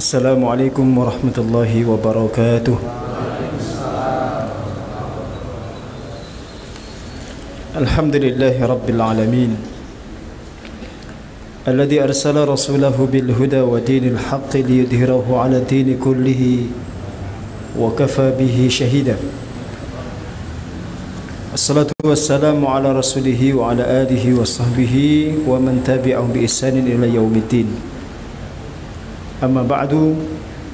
Assalamualaikum warahmatullahi wabarakatuh. Alhamdulillahi rabbil alamin, alladhi arsala rasulahu bil huda wa dinil haqqi liyudhhirahu ala dini kullihi wa kafa bihi shahida. Assalatu wassalamu ala rasulihi wa ala alihi wa sahbihi wa man tabi'ahum bi ihsanin ila yaumiddin. Amma ba'du,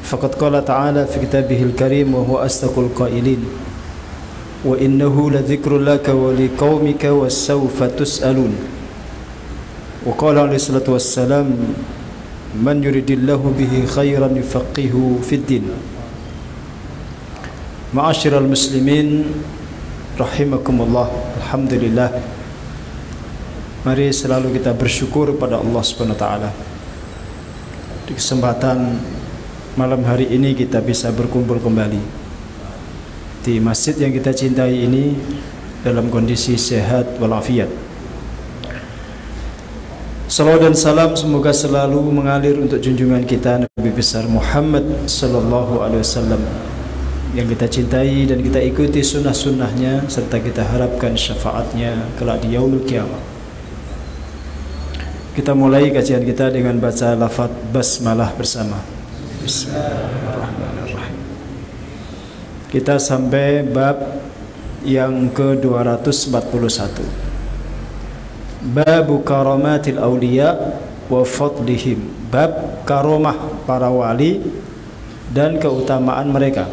faqad qala ta'ala fi kitabihil karim wa huwa asdaqul qailin, wa innahu ladhikrun laka wa liqaumika wa sawfa tus'alun. Wa qala alaihi salatu wassalam, man yuridillahu bihi khairan yufaqihu fid din. Ma'asyiral muslimin rahimakumullah, alhamdulillah, mari selalu kita bersyukur pada Allah Subhanahu wa taala. Di kesempatan malam hari ini kita bisa berkumpul kembali di masjid yang kita cintai ini dalam kondisi sehat walafiat. Salawat dan salam semoga selalu mengalir untuk junjungan kita Nabi besar Muhammad sallallahu alaihi wasallam yang kita cintai dan kita ikuti sunnah-sunnahnya serta kita harapkan syafaatnya kelak di yaumul qiyamah. Kita mulai kajian kita dengan baca lafaz basmalah bersama. Bismillahirrahmanirrahim. Kita sampai bab yang ke-241. Babu karamatil awliya wa fadlihim. Bab karomah para wali dan keutamaan mereka.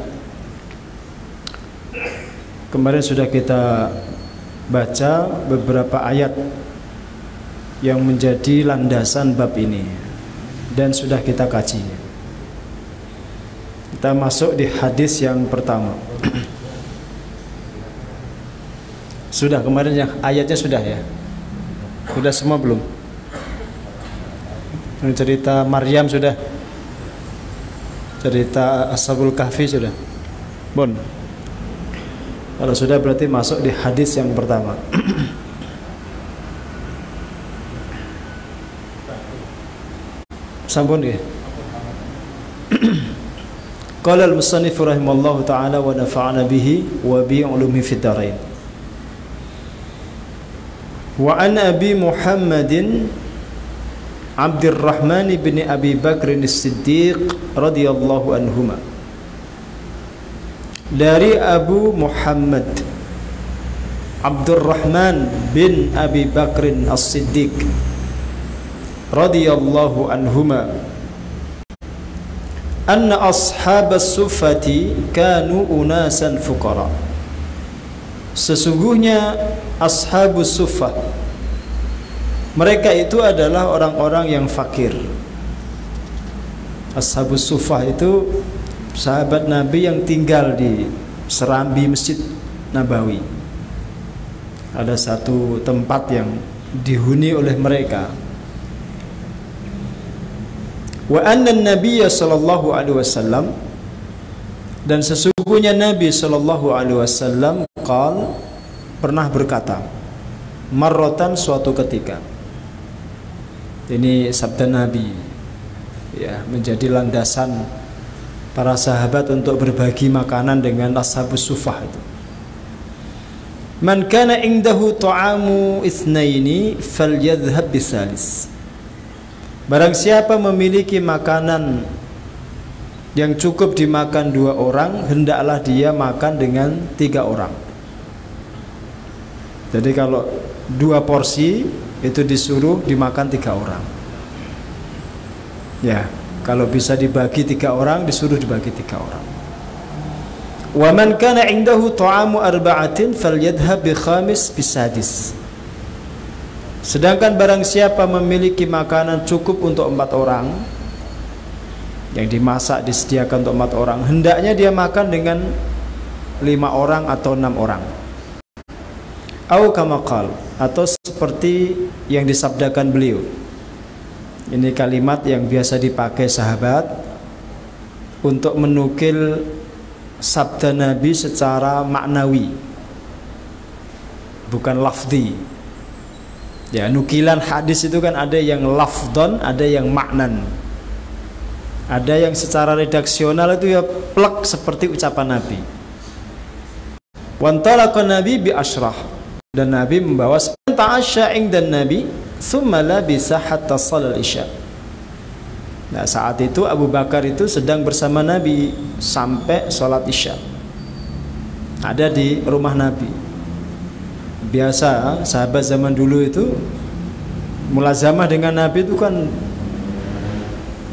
Kemarin sudah kita baca beberapa ayat yang menjadi landasan bab ini dan sudah kita kaji. Kita masuk di hadis yang pertama. Sudah kemarin yang ayatnya sudah ya? Sudah semua belum? Cerita Maryam sudah? Cerita Ashabul Kahfi sudah? Bon. Kalau sudah berarti masuk di hadis yang pertama. Sampun nggih. Qala al-musannif rahimallahu taala wa nafa'ana bihi wa bi ulumi fid dharain. Wa an Abi Muhammadin Abdurrahman bin Abi Bakr as-Siddiq radhiyallahu anhuma. Dari Abu Muhammad Abdurrahman bin Abi Bakr as-Siddiq radhiyallahu anhuma anna ashabas suffati kanu unasan fuqara. Sesungguhnya ashabus suffah, mereka itu adalah orang-orang yang fakir. Ashabus suffah itu sahabat Nabi yang tinggal di serambi Masjid Nabawi. Ada satu tempat yang dihuni oleh mereka. Wa anna an-nabiyya sallallahu alaihi wasallam, dan sesungguhnya Nabi sallallahu alaihi wasallam pernah berkata, marratan, suatu ketika. Ini sabda Nabi ya, menjadi landasan para sahabat untuk berbagi makanan dengan ashabus suffah itu. Man kana indahu ta'amu itsnaini falyadhhab bisalis. Barang siapa memiliki makanan yang cukup dimakan 2 orang, hendaklah dia makan dengan 3 orang. Jadi kalau 2 porsi itu disuruh dimakan 3 orang. Ya, kalau bisa dibagi 3 orang, disuruh dibagi 3 orang. Wa man kana indahu ta'amu arba'atin falyadhhab bi khamis bisadis. Sedangkan barang siapa memiliki makanan cukup untuk 4 orang, yang dimasak disediakan untuk 4 orang, hendaknya dia makan dengan 5 orang atau 6 orang. Au kama qal, atau seperti yang disabdakan beliau. Ini kalimat yang biasa dipakai sahabat untuk menukil sabda Nabi secara maknawi, bukan lafzi. Ya, nukilan hadis itu kan ada yang lafdon, ada yang maknan. Ada yang secara redaksional itu ya plek seperti ucapan Nabi. Wantalaqa Nabi bi asyrah, dan Nabi membawa ta'asya dan Nabi thumma labisa hatta shalal isya. Nah, saat itu Abu Bakar itu sedang bersama Nabi sampai sholat isya. Ada di rumah Nabi. Biasa sahabat zaman dulu itu mulazamah dengan Nabi itu kan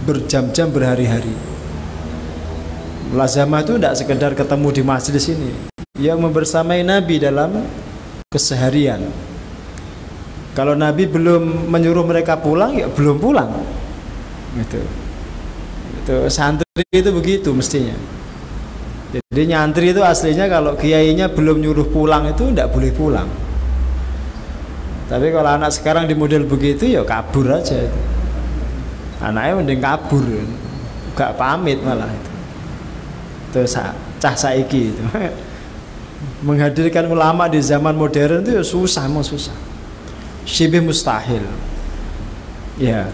berjam-jam, berhari-hari. Mulazamah itu tidak sekedar ketemu di majelis ini, yang membersamai Nabi dalam keseharian. Kalau Nabi belum menyuruh mereka pulang, ya belum pulang. Gitu. Itu santri itu begitu mestinya. Jadi nyantri itu aslinya kalau kiainya belum nyuruh pulang itu tidak boleh pulang. Tapi kalau anak sekarang di model begitu ya kabur aja itu. Anaknya mending kabur, gak pamit malah itu. Itu cah saiki itu. Menghadirkan ulama di zaman modern itu ya susah, mau susah. Syibih mustahil. Ya,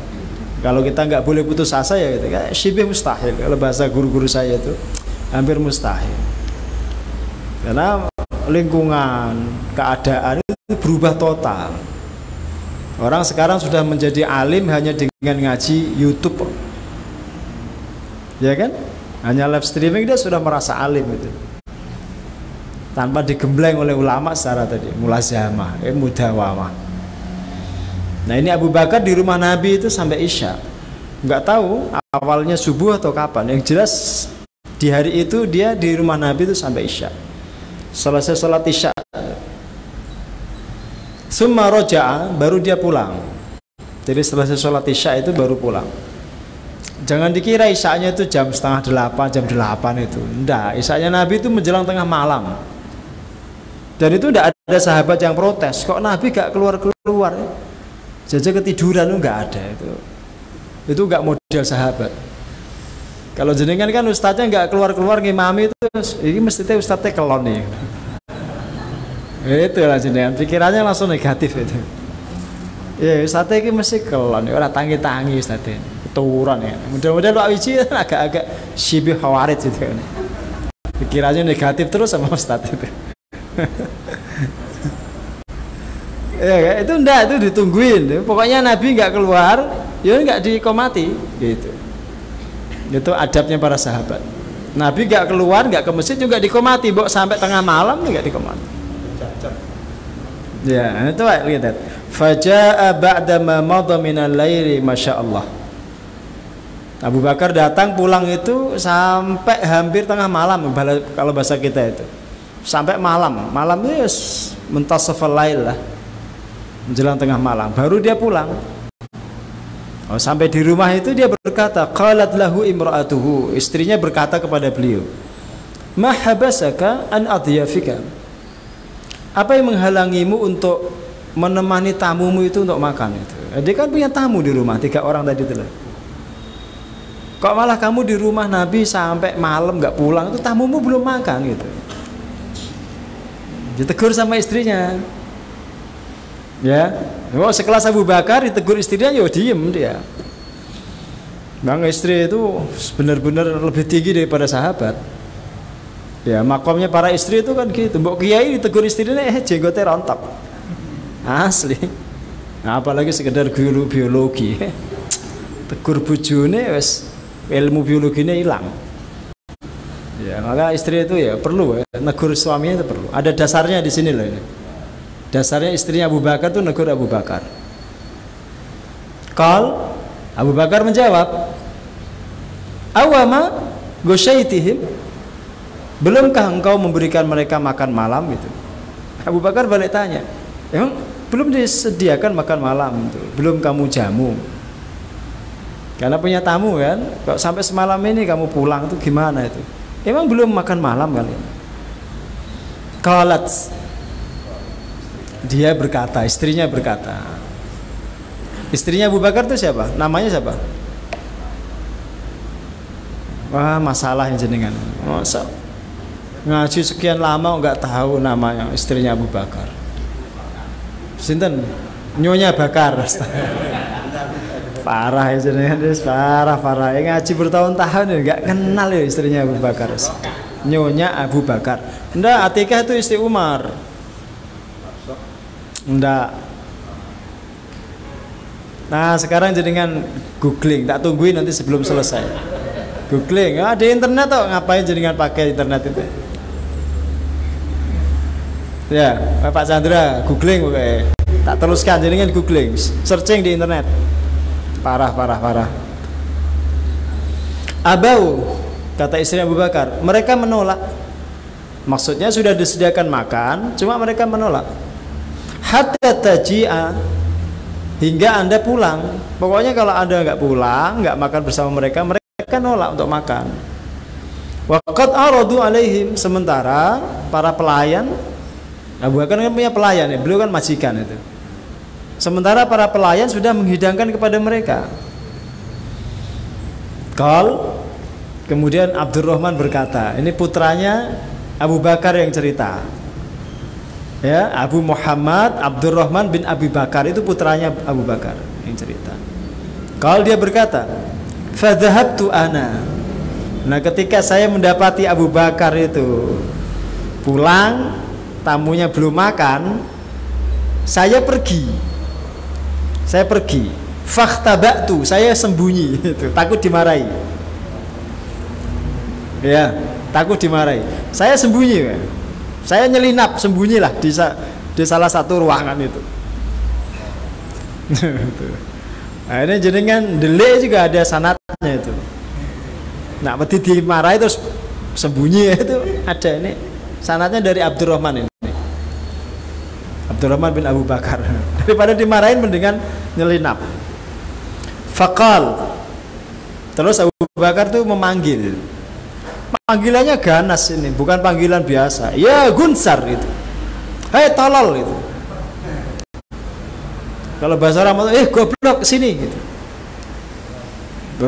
kalau kita nggak boleh putus asa ya gitu. Syibih mustahil. Kalau bahasa guru-guru saya itu hampir mustahil. Karena lingkungan, keadaan itu berubah total. Orang sekarang sudah menjadi alim hanya dengan ngaji YouTube, ya kan? Hanya live streaming dia sudah merasa alim itu, tanpa digembleng oleh ulama secara tadi mulazamah, mudawamah. Nah ini Abu Bakar di rumah Nabi itu sampai isya, nggak tahu awalnya subuh atau kapan. Yang jelas di hari itu dia di rumah Nabi itu sampai isya. Selesai sholat isya, summa roja'a, baru dia pulang. Jadi selesai sholat isya itu baru pulang. Jangan dikira isyanya itu jam setengah 8, jam 8 itu. Enggak, isyanya Nabi itu menjelang tengah malam. Dan itu tidak ada sahabat yang protes. Kok Nabi gak keluar-keluar? Jajah ketiduran itu enggak ada itu. Itu enggak model sahabat. Kalau jenengan kan ustadznya enggak keluar-keluar ngimami itu, ini mesti ustadznya kelon nih. Itu lah jenengan, pikirannya langsung negatif itu. Ya ustadznya ini mesti kelon, orang tangi-tangi ustadznya, keturunan ya. Mudah-mudahan Pak Wiji agak-agak syibih khawarid gitu kan. Pikirannya negatif terus sama ustadz itu. Ya itu enggak, itu ditungguin. Pokoknya Nabi enggak keluar, ya enggak dikomati gitu. Itu adabnya para sahabat. Nabi enggak keluar, enggak ke masjid juga dikomati, Mbok sampai tengah malam enggak dikomati. Ya, itu lihat. Faja'a ba'da ma madha minal laili, masyaallah. Abu Bakar datang pulang itu sampai hampir tengah malam kalau bahasa kita itu. Sampai malam. Malam itu muntasafal lail lah. Menjelang tengah malam baru dia pulang. Oh, sampai di rumah itu dia berkata, qalat lahu imra'atuhu, istrinya berkata kepada beliau, ma habasaka an adiyafika, apa yang menghalangimu untuk menemani tamumu itu untuk makan itu? Dia kan punya tamu di rumah, 3 orang tadi itu. Kok malah kamu di rumah Nabi sampai malam nggak pulang, itu tamumu belum makan gitu. Ditegur sama istrinya. Ya, oh, sekelas Abu Bakar ditegur istrinya, yo diem dia. Bang istri itu benar-benar lebih tinggi daripada sahabat. Ya, makomnya para istri itu kan gitu. Mbok kiai ditegur istrinya, jenggotnya rontok. Asli. Nah, apalagi sekedar guru biologi. Tegur bojone wis ilmu biologinya hilang. Ya, maka istri itu ya perlu negur suaminya itu perlu. Ada dasarnya di sini loh ini. Dasarnya istrinya Abu Bakar itu negur Abu Bakar. Qal, Abu Bakar menjawab, awama gosyaitihim, belumkah engkau memberikan mereka makan malam itu? Abu Bakar balik tanya, emang belum disediakan makan malam itu? Belum kamu jamu? Karena punya tamu kan, kok sampai semalam ini kamu pulang itu gimana itu? Emang belum makan malam kalian? Qalat, dia berkata, istrinya berkata. Istrinya Abu Bakar itu siapa? Namanya siapa? Wah, masalah yang jenengan. Masa ngaji sekian lama nggak tahu namanya istrinya Abu Bakar. Sinten? Nyonya Bakar. Parah ya jenengan, parah. Yang ngaji bertahun-tahun ya nggak kenal ya istrinya Abu Bakar. Nyonya Abu Bakar. Ndak, Atikah itu istri Umar. Ndak. Nah, sekarang jenengan googling, tak tungguin nanti sebelum selesai. Googling, di internet toh, ngapain jenengan pakai internet itu? Ya, Pak Chandra, googling pokoknya. Tak teruskan, jenengan googling, searching di internet. Parah. Abau, kata istri Abu Bakar, mereka menolak. Maksudnya sudah disediakan makan, cuma mereka menolak. Hatta taji'a, hingga Anda pulang. Pokoknya kalau Anda nggak pulang, nggak makan bersama mereka, mereka nolak untuk makan. Waqad aradu alaihim, sementara para pelayan, Abu Bakar kan punya pelayan ya, beliau kan majikan itu. Sementara para pelayan sudah menghidangkan kepada mereka. Kemudian Abdurrahman berkata, ini putranya Abu Bakar yang cerita. Ya, Abu Muhammad Abdurrahman bin Abi Bakar itu putranya Abu Bakar yang cerita. Kalau dia berkata, "Fadhahabtu ana." Nah, ketika saya mendapati Abu Bakar itu pulang, tamunya belum makan, saya pergi. Fakhtabatu, saya sembunyi itu, takut dimarahi. Ya, takut dimarahi. Saya sembunyi. Saya nyelinap, sembunyilah di salah satu ruangan itu. Nah, ini jenengan delik juga ada sanatnya itu. Nah, berarti dimarahi terus sembunyi itu ada ini sanatnya dari Abdurrahman ini. Abdurrahman bin Abu Bakar. Daripada dimarahin mendingan nyelinap. Faqal. Terus Abu Bakar tuh memanggil. Panggilannya ganas ini, bukan panggilan biasa. Ya Gunsar itu. Hei tolol itu. Kalau bahasa orang goblok sini gitu.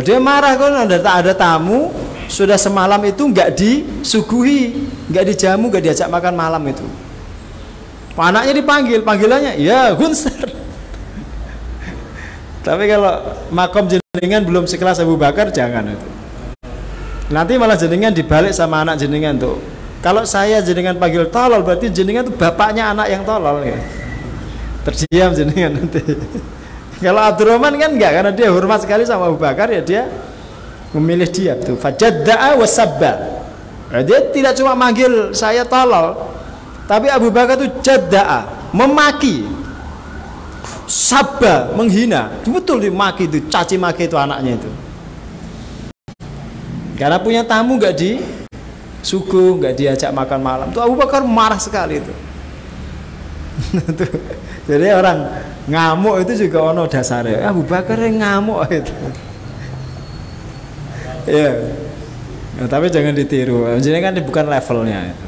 Dia marah kan ada tamu sudah semalam itu nggak disuguhi, nggak dijamu, nggak diajak makan malam itu. Anaknya dipanggil, panggilannya ya Gunsar. Tapi kalau makom jenengan belum sekelas Abu Bakar jangan itu. Nanti malah jenengan dibalik sama anak jenengan tuh. Kalau saya jenengan panggil tolol, berarti jenengan tuh bapaknya anak yang tolol ya. Terdiam jenengan nanti. Kalau Abdurrahman kan enggak, karena dia hormat sekali sama Abu Bakar ya dia memilih diam tuh. Fajadda'a wasabba. Dia tidak cuma manggil saya tolol, tapi Abu Bakar tuh jadda'a, memaki, sabba, menghina. Betul dimaki itu, caci maki itu anaknya itu. Karena punya tamu nggak disuguh, nggak diajak makan malam. Tuh Abu Bakar marah sekali itu. Jadi orang ngamuk itu juga ono dasarnya. Abu Bakar yang ngamuk itu. Ya. Nah, tapi jangan ditiru. Jenengan bukan levelnya itu.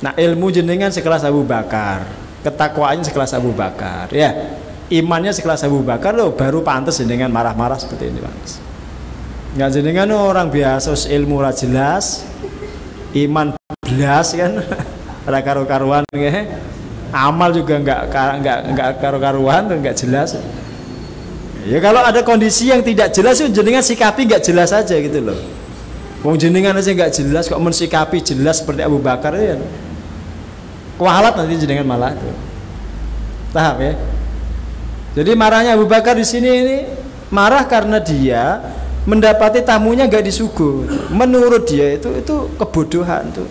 Nah, ilmu jenengan sekelas Abu Bakar, ketakwaannya sekelas Abu Bakar, ya. Imannya sekelas Abu Bakar loh, baru pantas jenengan marah-marah seperti ini, pantas. Nggak jenengan orang biasa ilmu ra jelas, iman belas kan, ada karu-karuan ya. Amal juga nggak karu-karuan, nggak jelas. Ya kalau ada kondisi yang tidak jelas, jenengan sikapi nggak jelas aja gitu loh. Wong jenengan aja nggak jelas, kok mensikapi jelas seperti Abu Bakar ya. Kualat nanti jenengan malah itu. Paham ya? Jadi marahnya Abu Bakar di sini ini marah karena dia mendapati tamunya gak disuguh. Menurut dia itu kebodohan tuh.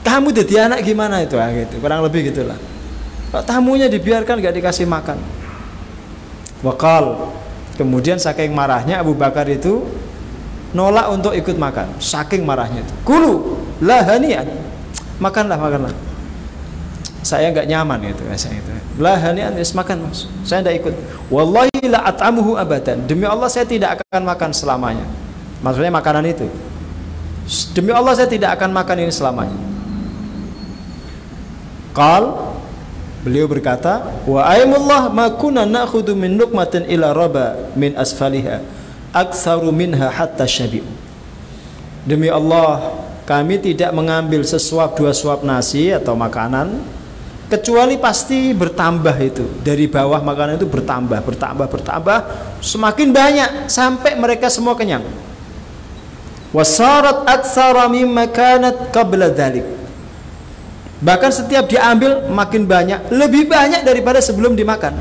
Kamu jadi anak gimana itu gitu. Kurang lebih gitulah. Kalau tamunya dibiarkan gak dikasih makan. Wakal. Kemudian saking marahnya Abu Bakar itu nolak untuk ikut makan. Saking marahnya itu. Kulu lahanian. Makanlah. Saya nggak nyaman itu rasanya itu. Lahanian makan mas. Saya tidak ikut. Wallahi la at'amuhu abadan. Demi Allah saya tidak akan makan selamanya. Maksudnya makanan itu. Demi Allah saya tidak akan makan ini selamanya. Beliau berkata, wa aimullah ma kunna na'khudhu min luqmatin ila raba min asfaliha aktsaru minha hatta syabi'u. Demi Allah, kami tidak mengambil sesuap dua suap nasi atau makanan kecuali pasti bertambah itu. Dari bawah makanan itu bertambah, semakin banyak sampai mereka semua kenyang. Wasarat atsara mimma kanat qabla dzalik. Bahkan setiap diambil makin banyak, lebih banyak daripada sebelum dimakan.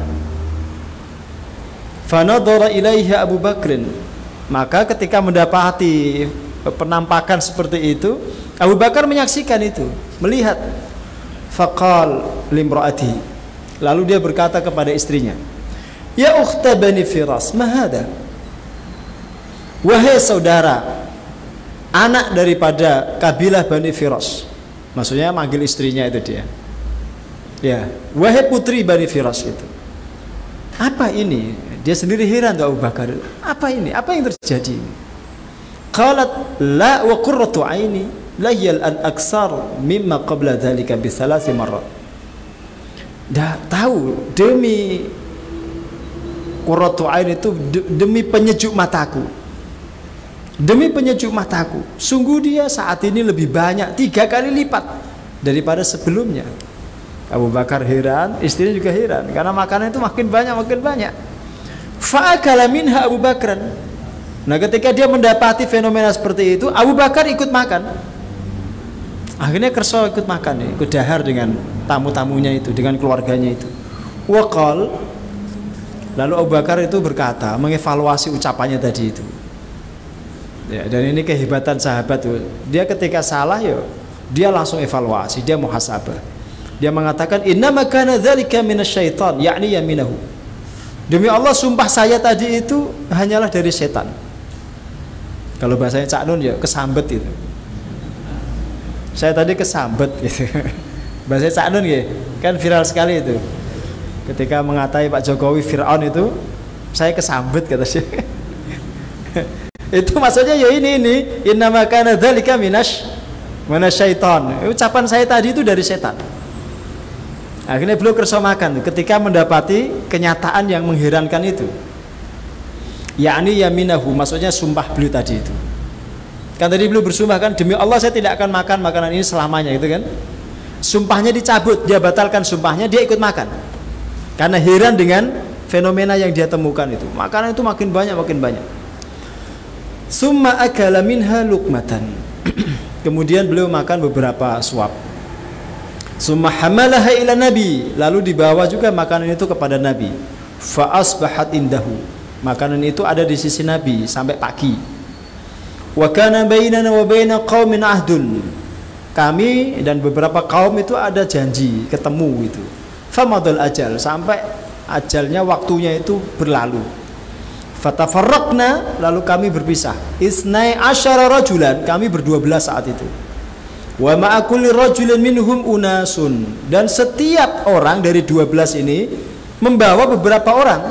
Fanadhara ilaiha Abu Bakrin. Maka ketika mendapati penampakan seperti itu, Abu Bakar menyaksikan itu, melihat. Faqal limraati. Lalu dia berkata kepada istrinya, "Ya ukhta Bani Firas, ma hada?" Wahai saudara, anak daripada kabilah Bani Firas. Maksudnya manggil istrinya itu dia. Ya, wahai putri Bani Firas itu. Apa ini? Dia sendiri heran tuh Abu Bakar. Apa ini? Apa yang terjadi? Qalat la wa qurratu aini layal an aksar mimma qabla dzalika bi thalath marrat. Dah tahu demi qurratu ain itu demi penyejuk mataku. Demi penyejuk mataku, sungguh dia saat ini lebih banyak 3 kali lipat daripada sebelumnya. Abu Bakar heran, istrinya juga heran karena makanan itu makin banyak. Fa'akala minha Abu Bakran. Nah, ketika dia mendapati fenomena seperti itu, Abu Bakar ikut makan. Akhirnya kerso ikut makan, ikut dahar dengan tamu-tamunya itu, dengan keluarganya itu. Waqal, lalu Abu Bakar itu berkata, mengevaluasi ucapannya tadi itu. Ya, dan ini kehebatan sahabat tuh. Dia ketika salah ya, dia langsung evaluasi, dia muhasabah. Dia mengatakan, "Innama kana dzalika minasyaitan," yakni yaminahu. Demi Allah, sumpah saya tadi itu hanyalah dari setan. Kalau bahasanya Cak Nun ya kesambet itu. Saya tadi kesambet gitu. Bahasa Cak Nun ya, kan viral sekali itu. Ketika mengatai Pak Jokowi Fir'aun itu, saya kesambet kata dia. Itu maksudnya ya ini innama kana dzalika minasyaitan. Ucapan saya tadi itu dari setan. Akhirnya beliau kerso makan ketika mendapati kenyataan yang mengherankan itu. Yakni yaminahu, maksudnya sumpah beliau tadi itu. Kan tadi beliau bersumpah kan, demi Allah saya tidak akan makan makanan ini selamanya gitu kan. Sumpahnya dicabut, dia batalkan sumpahnya, dia ikut makan. Karena heran dengan fenomena yang dia temukan itu. Makanan itu makin banyak. Summa akala minha luqmatan. Kemudian beliau makan beberapa suap. Summa hamalaha ila nabi, lalu dibawa juga makanan itu kepada Nabi. Fa asbahat indahu. Makanan itu ada di sisi Nabi sampai pagi. Wa kana bainana wa baina qaumin ahdun. Kami dan beberapa kaum itu ada janji ketemu itu. Famadul ajal, sampai ajalnya waktunya itu berlalu. Fatafarraqna, lalu kami berpisah. Isnai asyara rajulan, kami ber-12 saat itu. Wa ma'a kulli rajulin minhum unasun, dan setiap orang dari 12 ini membawa beberapa orang.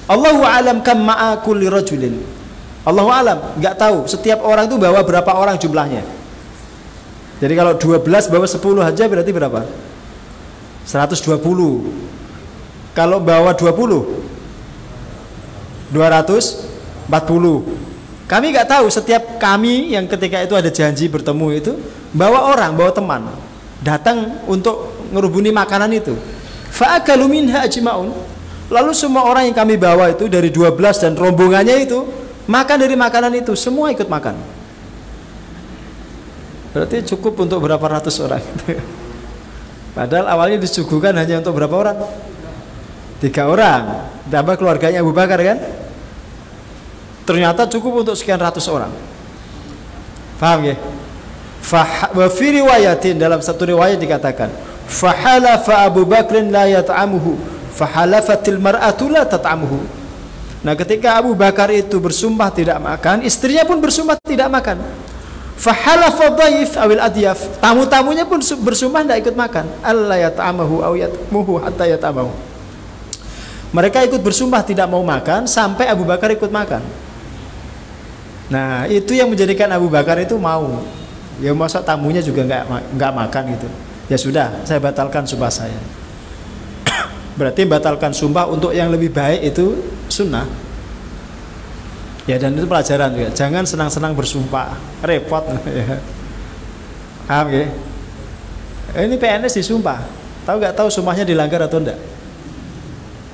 Allahu alam kam ma'a kulli rajulin. Allahu alam, enggak tahu setiap orang itu bawa berapa orang jumlahnya. Jadi kalau 12 bawa 10 aja berarti berapa? 120. Kalau bawa 20 240. Kami nggak tahu, setiap kami yang ketika itu ada janji bertemu itu bawa orang, bawa teman datang untuk ngerubuni makanan itu. Fa'akalu minha ajma'un. Lalu semua orang yang kami bawa itu dari 12 dan rombongannya itu makan dari makanan itu, semua ikut makan. Berarti cukup untuk berapa ratus orang. Padahal awalnya disuguhkan hanya untuk berapa orang? 3 orang, tambah keluarganya Abu Bakar kan? Ternyata cukup untuk sekian ratus orang. Paham ya? Wa fi riwayatin, dalam satu riwayat dikatakan, fahalafa Abu Bakrin la yat'amuhu, fahalafatil mar'atu la tat'amuhu. Nah, ketika Abu Bakar itu bersumpah tidak makan, istrinya pun bersumpah tidak makan. Fahalafa dhaif awil adyaf, tamu-tamunya pun bersumpah tidak ikut makan. Alla yat'amahu aw yat'amuhu hatta yat'amahu. Mereka ikut bersumpah tidak mau makan sampai Abu Bakar ikut makan. Nah, itu yang menjadikan Abu Bakar itu mau. Ya masa tamunya juga nggak makan gitu. Ya sudah, saya batalkan sumpah saya. Berarti batalkan sumpah untuk yang lebih baik itu sunnah. Ya, dan itu pelajaran juga. Jangan senang-senang bersumpah, repot. Ya. Paham ya? Ini PNS disumpah. Tahu nggak tahu sumpahnya dilanggar atau enggak?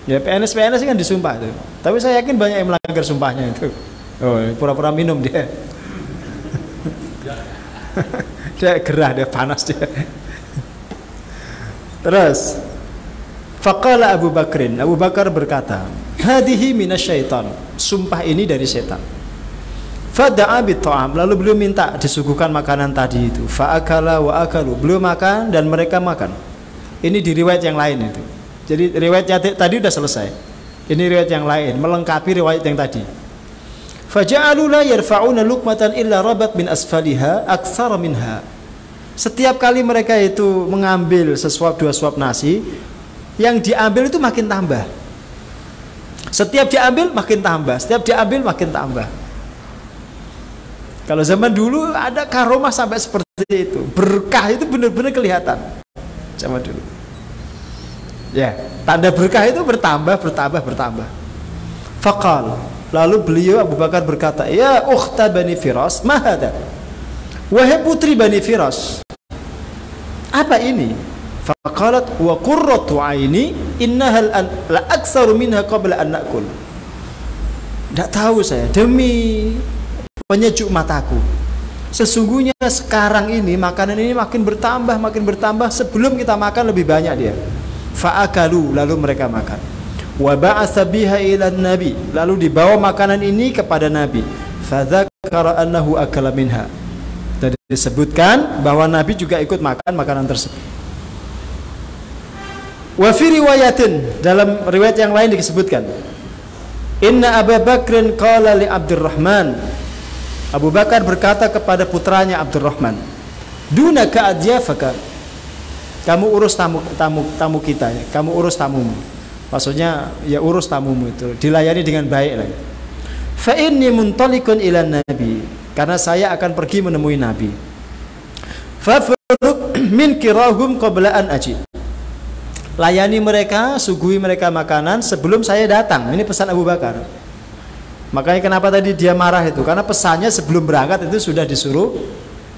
Ya PNS kan disumpah itu. Tapi saya yakin banyak yang melanggar sumpahnya itu. Oh, pura-pura minum dia. Dia gerah, dia panas dia. Terus faqala Abu Bakrin, Abu Bakar berkata, hadihi minasyaitan, sumpah ini dari setan. Fada'a bit'am, lalu beliau minta disuguhkan makanan tadi itu. Fa'akala wa akalu, beliau makan dan mereka makan. Ini di riwayat yang lain itu. Jadi riwayatnya tadi sudah selesai. Ini riwayat yang lain melengkapi riwayat yang tadi. Faja'alu la yarfa'una luqmatan illa rabat min asfaliha aktsara minha. Setiap kali mereka itu mengambil sesuap 2 suap nasi, yang diambil itu makin tambah. Setiap diambil makin tambah, setiap diambil makin tambah. Kalau zaman dulu ada karomah sampai seperti itu. Berkah itu benar-benar kelihatan zaman dulu. Ya, tanda berkah itu bertambah. Faqal, lalu beliau Abu Bakar berkata, ya ukhta Bani Firas, ma hada? Wahai putri Bani Firas, apa ini? Faqalat wa qurratu aini innaha la aktsaru minha qabla an na'kul. Enggak tahu saya, demi penyejuk mataku, sesungguhnya sekarang ini makanan ini makin bertambah sebelum kita makan lebih banyak dia. Fa'akalu, lalu mereka makan. Wa ba'atsa biha ila nabi, lalu dibawa makanan ini kepada Nabi. Fadzakara annahu akala minha, dan disebutkan bahwa Nabi juga ikut makan makanan tersebut. Wa fi riwayatin, dalam riwayat yang lain disebutkan, inna Abu Bakrin qala li Abdurrahman, Abu Bakar berkata kepada putranya Abdurrahman, dunaka adyafaka, kamu urus tamu kita ya, kamu urus tamumu. Maksudnya ya urus tamumu itu, dilayani dengan baik lah. Fa inni muntalikun ila nabi, karena saya akan pergi menemui Nabi. Fa furuk min kirahum qabla an aji, layani mereka, suguhi mereka makanan sebelum saya datang. Ini pesan Abu Bakar. Makanya kenapa tadi dia marah itu, karena pesannya sebelum berangkat itu sudah disuruh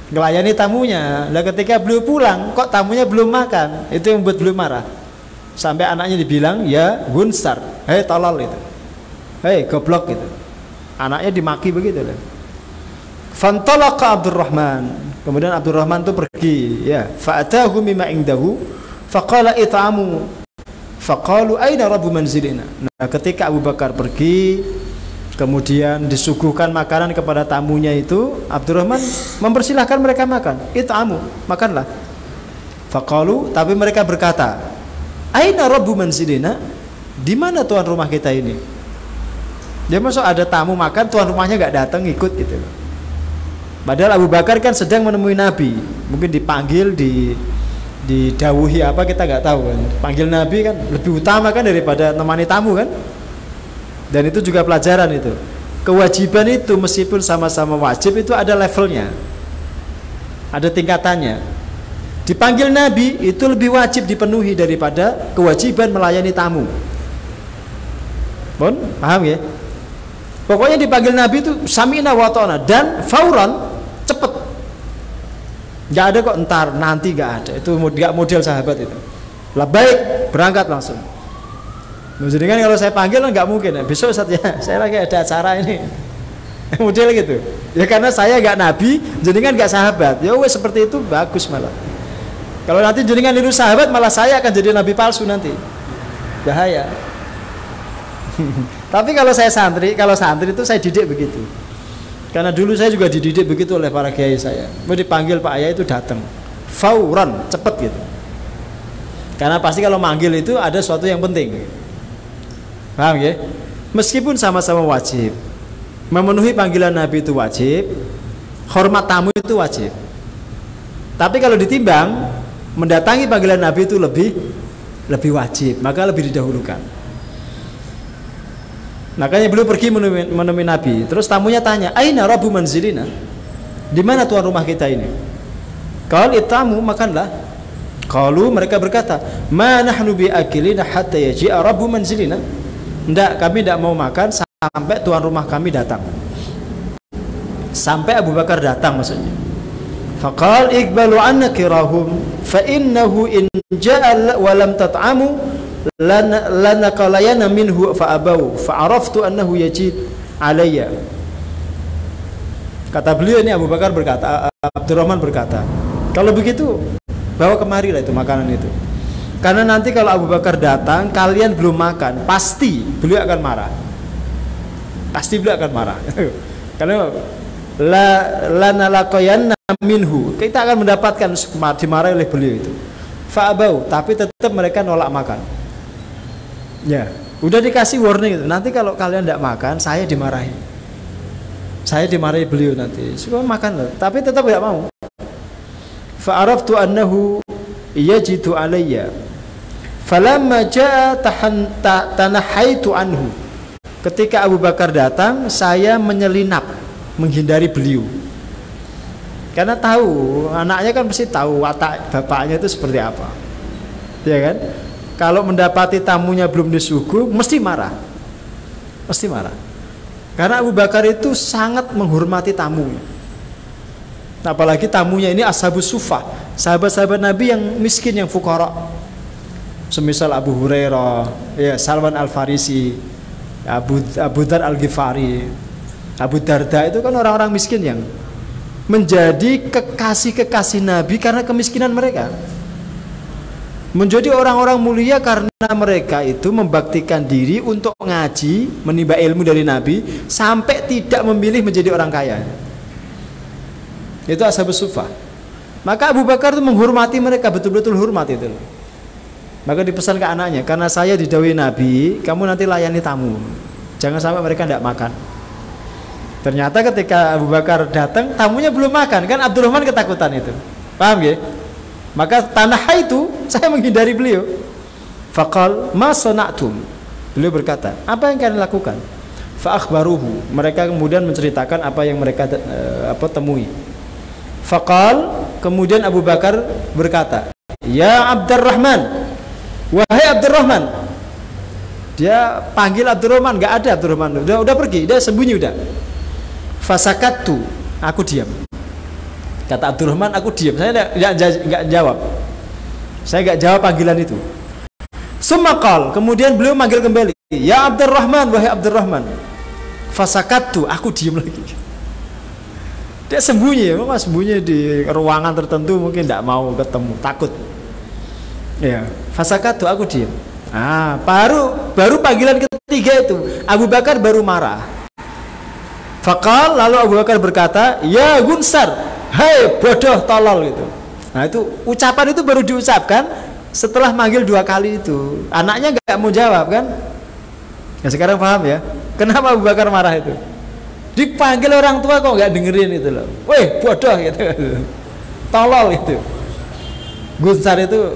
melayani tamunya. Lah ketika beliau pulang kok tamunya belum makan, itu yang membuat beliau marah. Sampai anaknya dibilang ya gunsar, hei tolol itu, hei goblok itu. Anaknya dimaki begitu lah. Fantalaqa Abdurrahman, kemudian Abdurrahman itu pergi ya. Fa'atahu mimma indahu faqala it'amu, faqalu aina rabbu manzilina. Nah, ketika Abu Bakar pergi, kemudian disuguhkan makanan kepada tamunya itu, Abdurrahman mempersilahkan mereka makan. It'amu, makanlah. Faqalu, tapi mereka berkata, aina rabbu manzilina, di mana tuan rumah kita ini? Dia masuk ada tamu makan, tuan rumahnya nggak datang ikut gitu. Padahal Abu Bakar kan sedang menemui Nabi, mungkin dipanggil, didawuhi apa kita nggak tahu kan. Panggil Nabi kan lebih utama kan daripada temani tamu kan. Dan itu juga pelajaran itu. Kewajiban itu meskipun sama-sama wajib itu ada levelnya, ada tingkatannya. Dipanggil Nabi itu lebih wajib dipenuhi daripada kewajiban melayani tamu. Bon, paham ya? Pokoknya dipanggil Nabi itu sami'na wa ta'na, dan fauran, cepet. Gak ada kok entar, nanti gak ada. Itu gak model sahabat itu. Lah baik, berangkat langsung. Jadi kan kalau saya panggil nggak mungkin ya. Besok Ustaz ya, saya lagi ada acara ini. Model gitu. Ya karena saya nggak nabi, jenengan nggak sahabat. Ya wes seperti itu bagus malah. Kalau nanti jenengan niru sahabat, malah saya akan jadi nabi palsu nanti. Bahaya. Tapi kalau saya santri, kalau santri itu saya didik begitu. Karena dulu saya juga dididik begitu oleh para kiai saya. Mau dipanggil Pak Ayah itu datang. Fauran, cepet gitu. Karena pasti kalau manggil itu ada sesuatu yang penting. Paham ya? Meskipun sama-sama wajib, memenuhi panggilan Nabi itu wajib, hormat tamu itu wajib. Tapi kalau ditimbang, mendatangi panggilan Nabi itu lebih wajib, maka lebih didahulukan. Makanya beliau pergi menemui Nabi. Terus tamunya tanya, aina rabbu manzilina? Di mana tuan rumah kita ini? Qal itamu, makanlah. Qalu, mereka berkata, ma nahnu biakilina hatta yaji'a rabbu manzilina. Enggak, kami tidak mau makan sampai tuan rumah kami datang. Sampai Abu Bakar datang maksudnya. Faqal iqbalu anna kirahum fa innahu in ja'a wa lam tat'amu lanaqalayana minhu fa'abau fa'araftu annahu yajid alayya. Kata beliau ini, Abu Bakar berkata, Abdurrahman berkata, kalau begitu bawa kemari lah itu makanan itu. Karena nanti kalau Abu Bakar datang, kalian belum makan, pasti beliau akan marah. Pasti beliau akan marah. Karena la nalaqayanna minhu, kita akan mendapatkan dimarahi oleh beliau itu. Fa'abau, tapi tetap mereka nolak makan. Ya, udah dikasih warning itu. Nanti kalau kalian tidak makan, saya dimarahi. Saya dimarahi beliau nanti. Suka makan loh, tapi tetap tidak mau. Fa'araftu annahu yajidu alayya. Falamma jaa tanahaitu anhu. Ketika Abu Bakar datang, saya menyelinap menghindari beliau. Karena tahu, anaknya kan pasti tahu watak bapaknya itu seperti apa. Ya kan? Kalau mendapati tamunya belum disuguh, mesti marah. Mesti marah. Karena Abu Bakar itu sangat menghormati tamunya. Apalagi tamunya ini ashabus sufah, sahabat-sahabat Nabi yang miskin, yang fuqara. Semisal Abu Hurairah, ya, Salman Al-Farisi, Abu Dar Al-Ghifari, Abu Darda, itu kan orang-orang miskin yang menjadi kekasih-kekasih Nabi karena kemiskinan mereka. Menjadi orang-orang mulia karena mereka itu membaktikan diri untuk ngaji, menimba ilmu dari Nabi, sampai tidak memilih menjadi orang kaya. Itu ashabus sufah. Maka Abu Bakar itu menghormati mereka, betul-betul hormat itu. Maka dipesan ke anaknya, karena saya didhawuhi Nabi, kamu nanti layani tamu, jangan sampai mereka tidak makan. Ternyata ketika Abu Bakar datang, tamunya belum makan, kan Abdurrahman ketakutan itu. Paham ya? Maka tanah itu saya menghindari beliau. Faqal ma sana'tum. Beliau berkata, apa yang kalian lakukan? Fa akhbaruhu. Mereka kemudian menceritakan apa yang mereka temui. Faqal, kemudian Abu Bakar berkata, ya Abdurrahman, wahai Abdurrahman. Dia panggil Abdurrahman, enggak ada Abdurrahman. Udah pergi, dia sembunyi udah. Fasakattu, aku diam. Kata Abdurrahman, aku diam. Saya enggak jawab. Saya enggak jawab panggilan itu. Sumakal, kemudian beliau manggil kembali, ya Abdurrahman, wahai Abdurrahman. Fasakattu, aku diam lagi. Dia sembunyi, sembunyi di ruangan tertentu, mungkin tidak mau ketemu, takut. Ya, fasakattu, aku diam. Baru panggilan ketiga itu Abu Bakar baru marah. Faqal, lalu Abu Bakar berkata, ya Gunsar, hai bodoh tolol gitu. Nah itu ucapan itu baru diucapkan setelah manggil 2 kali itu. Anaknya nggak mau jawab kan? Ya sekarang paham ya, kenapa Abu Bakar marah itu? Dipanggil orang tua kok nggak dengerin itu loh. Weh bodoh gitu, tolol itu. Gunsar itu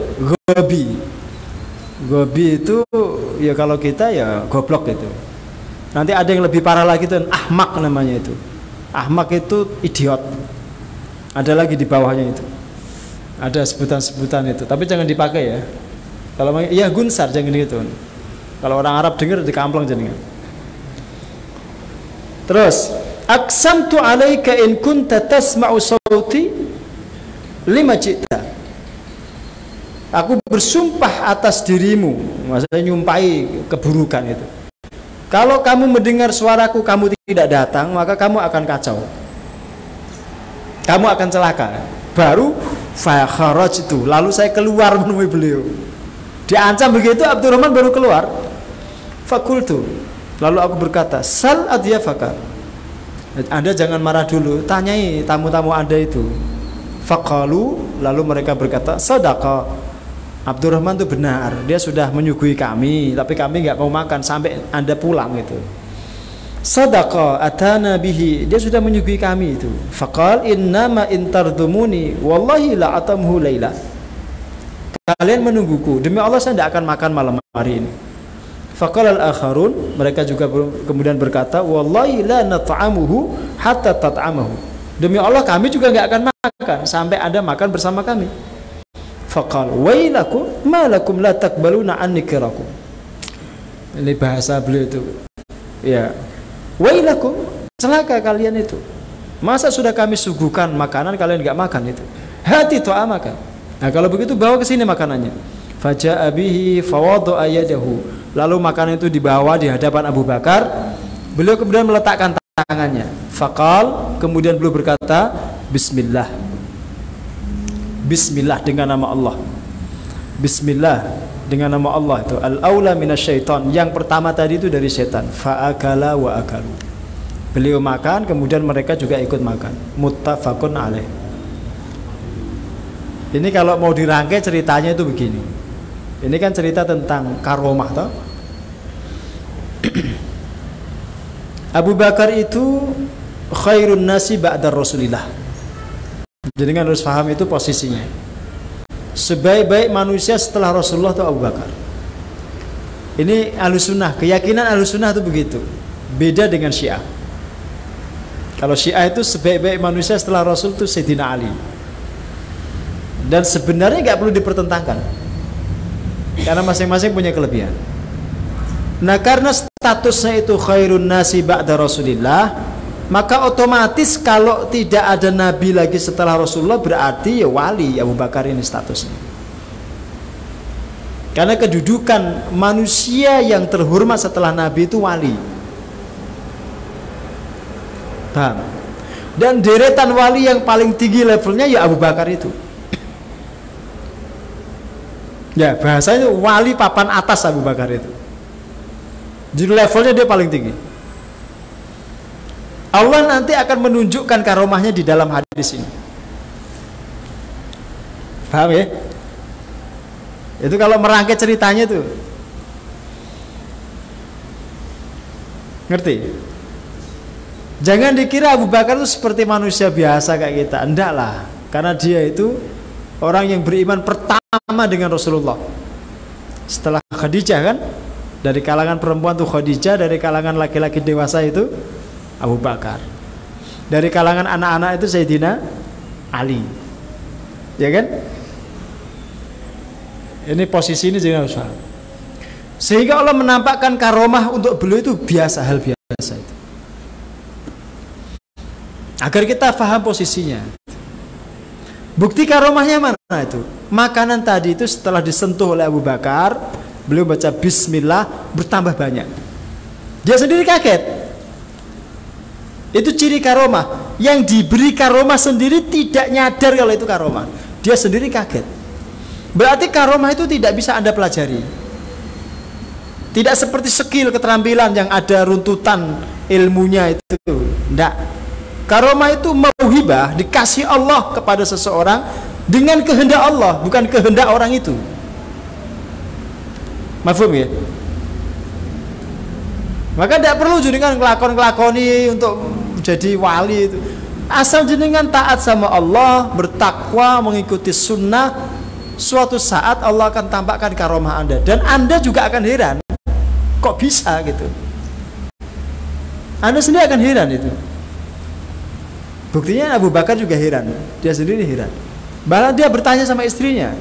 gobi itu ya kalau kita ya goblok gitu. Nanti ada yang lebih parah lagi tuh, ahmak namanya itu. Ahmak itu idiot. Ada lagi di bawahnya itu. Ada sebutan-sebutan itu, tapi jangan dipakai ya. Kalau ya Gunsar jangan gitu. Kalau orang Arab dengar dikampleng jenengan. Terus, aqsamtu 'alaika in kunta tasma'u sauti lima ji'ta. Aku bersumpah atas dirimu, maksudnya nyumpahi keburukan itu. Kalau kamu mendengar suaraku, kamu tidak datang, maka kamu akan kacau. Kamu akan celaka. Baru fa kharaj itu, lalu saya keluar menemui beliau. Diancam begitu, Abdurrahman baru keluar. Fakultu, lalu aku berkata, sal adyafaka. Anda jangan marah dulu, tanyai tamu-tamu Anda itu. Faqalu, lalu mereka berkata, sadaqa. Abdurrahman itu benar, dia sudah menyuguhi kami, tapi kami nggak mau makan sampai Anda pulang itu. Sadaqa atana bihi, dia sudah menyuguhi kami itu. Faqal innama intardumuni wallahi la atamhu laila. Kalian menungguku, demi Allah saya tidak akan makan malam hari ini. Faqal al-akharun, mereka juga kemudian berkata, wallahi la nat'amuhu hatta tat'amahu. Demi Allah kami juga nggak akan makan sampai Anda makan bersama kami. Faqal wailakum ma lakum la taqbaluna anni kirakum. Ini bahasa beliau itu. Ya. Wailakum, celaka kalian itu. Masa sudah kami suguhkan makanan kalian enggak makan itu. Hati ta'amaka. Nah, kalau begitu bawa ke sini makanannya. Faja'a bihi fawadha'a yadahu. Lalu makanan itu dibawa di hadapan Abu Bakar. Beliau kemudian meletakkan tangannya. Faqal, kemudian beliau berkata, Bismillah. Bismillah dengan nama Allah. Bismillah dengan nama Allah itu al-aula minasyaiton. Yang pertama tadi itu dari setan. Fa'akala wa akalu. Beliau makan, kemudian mereka juga ikut makan. Muttafaqun alaih. Ini kalau mau dirangkai ceritanya itu begini. Ini kan cerita tentang karomah toh. Abu Bakar itu khairun nasi ba'da Rasulillah. Jadi kan harus paham itu posisinya. Sebaik-baik manusia setelah Rasulullah itu Abu Bakar. Ini Ahlussunnah, keyakinan Ahlussunnah itu begitu. Beda dengan Syiah. Kalau Syiah itu sebaik-baik manusia setelah Rasul itu Sayyidina Ali. Dan sebenarnya nggak perlu dipertentangkan, karena masing-masing punya kelebihan. Nah, karena statusnya itu khairun nasi ba'da Rasulillah, maka otomatis kalau tidak ada nabi lagi setelah Rasulullah, berarti ya wali Abu Bakar ini statusnya. Karena kedudukan manusia yang terhormat setelah nabi itu wali. Paham? Dan deretan wali yang paling tinggi levelnya ya Abu Bakar itu. Ya, bahasanya wali papan atas Abu Bakar itu. Jadi levelnya dia paling tinggi. Allah nanti akan menunjukkan karomahnya di dalam hadis ini. Paham ya? Itu kalau merangkai ceritanya tuh. Ngerti? Jangan dikira Abu Bakar itu seperti manusia biasa kayak kita. Enggak lah. Karena dia itu orang yang beriman pertama dengan Rasulullah. Setelah Khadijah kan? Dari kalangan perempuan tuh Khadijah, dari kalangan laki-laki dewasa itu Abu Bakar. Dari kalangan anak-anak itu Sayyidina Ali. Ya kan? Ini posisi ini jangan usah. Sehingga Allah menampakkan karomah untuk beliau itu biasa, hal biasa itu. Agar kita paham posisinya. Bukti karomahnya mana itu? Makanan tadi itu setelah disentuh oleh Abu Bakar, beliau baca Bismillah, bertambah banyak. Dia sendiri kaget. Itu ciri karomah. Yang diberi karomah sendiri tidak nyadar kalau itu karomah. Dia sendiri kaget. Berarti karomah itu tidak bisa Anda pelajari. Tidak seperti skill keterampilan yang ada runtutan ilmunya itu. Tidak. Karomah itu mauhibah, dikasih Allah kepada seseorang dengan kehendak Allah, bukan kehendak orang itu. Mafhum ya? Maka tidak perlu jenengan ngelakoni untuk jadi wali itu. Asal jenengan taat sama Allah, bertakwa, mengikuti sunnah, suatu saat Allah akan tampakkan karomah Anda. Dan Anda juga akan heran, kok bisa gitu. Anda sendiri akan heran itu. Buktinya Abu Bakar juga heran. Dia sendiri heran. Bahkan dia bertanya sama istrinya,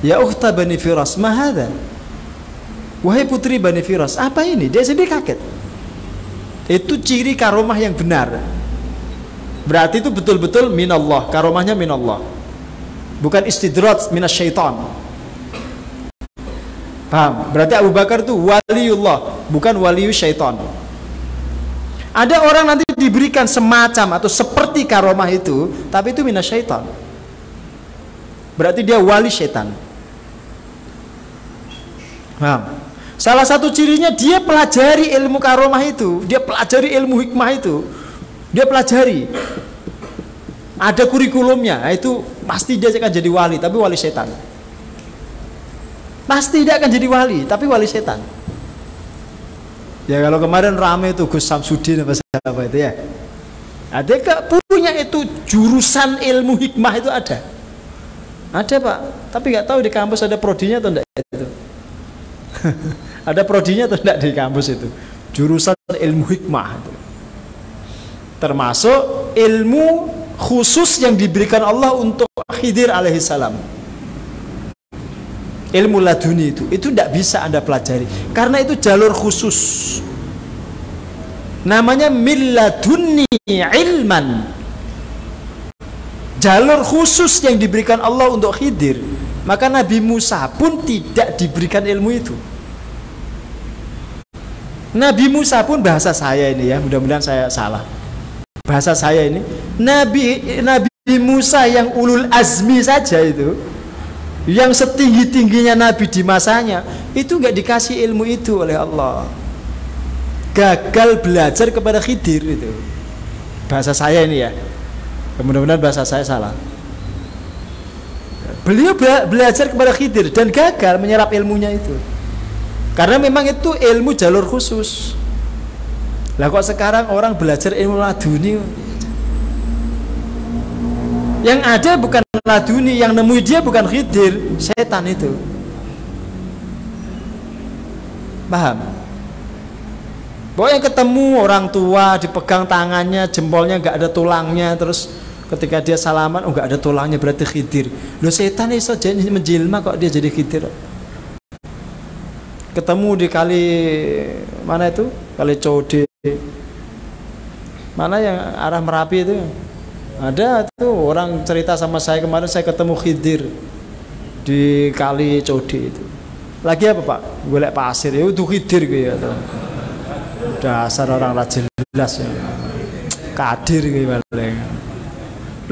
Ya ukhta Bani Firas, ma hadha? Wahai putri Bani Firas, apa ini? Dia sendiri kaget. Itu ciri karomah yang benar. Berarti itu betul-betul minallah, karomahnya minallah. Bukan istidraj minasyaitan. Paham? Berarti Abu Bakar itu waliullah, bukan waliyu syaitan. Ada orang nanti diberikan semacam atau seperti karomah itu, tapi itu minasyaitan. Berarti dia wali syaitan. Paham? Salah satu cirinya dia pelajari ilmu karomah itu, dia pelajari ilmu hikmah itu, dia pelajari. Ada kurikulumnya, itu pasti dia akan jadi wali, tapi wali setan. Pasti dia akan jadi wali, tapi wali setan. Ya kalau kemarin rame itu Gus Samsudin apa itu ya. Ada punya itu jurusan ilmu hikmah itu ada. Ada Pak, tapi nggak tahu di kampus ada prodinya atau enggak itu. Ada prodinya atau enggak di kampus itu. Jurusan ilmu hikmah itu. Termasuk ilmu khusus yang diberikan Allah untuk Khidir alaihissalam. Ilmu laduni itu tidak bisa Anda pelajari karena itu jalur khusus. Namanya milladuni ilman. jalur khusus yang diberikan Allah untuk Khidir. Maka Nabi Musa pun tidak diberikan ilmu itu. Nabi Musa pun, bahasa saya ini ya, mudah-mudahan saya salah, bahasa saya ini, Nabi Musa yang ulul azmi saja itu, yang setinggi-tingginya Nabi di masanya, itu nggak dikasih ilmu itu oleh Allah. Gagal belajar kepada Khidir itu. Bahasa saya ini ya, mudah-mudahan bahasa saya salah. Beliau belajar kepada Khidir dan gagal menyerap ilmunya itu. Karena memang itu ilmu jalur khusus. Lah kok sekarang orang belajar ilmu laduni, yang ada bukan laduni, yang nemui dia bukan Khidir, setan itu. Paham? Pokoknya ketemu orang tua, dipegang tangannya, jempolnya nggak ada tulangnya, terus ketika dia salaman, oh nggak ada tulangnya, berarti Khidir. Loh, setan itu jadi menjelma kok dia jadi Khidir. Ketemu di kali mana itu, kali Code, mana yang arah Merapi itu, ada tuh orang cerita sama saya kemarin, saya ketemu Khidir di kali Code itu. Lagi apa Pak? Golek pasir, ya itu Khidir gitu. Dasar orang rajin jelas ya, kadir gitu.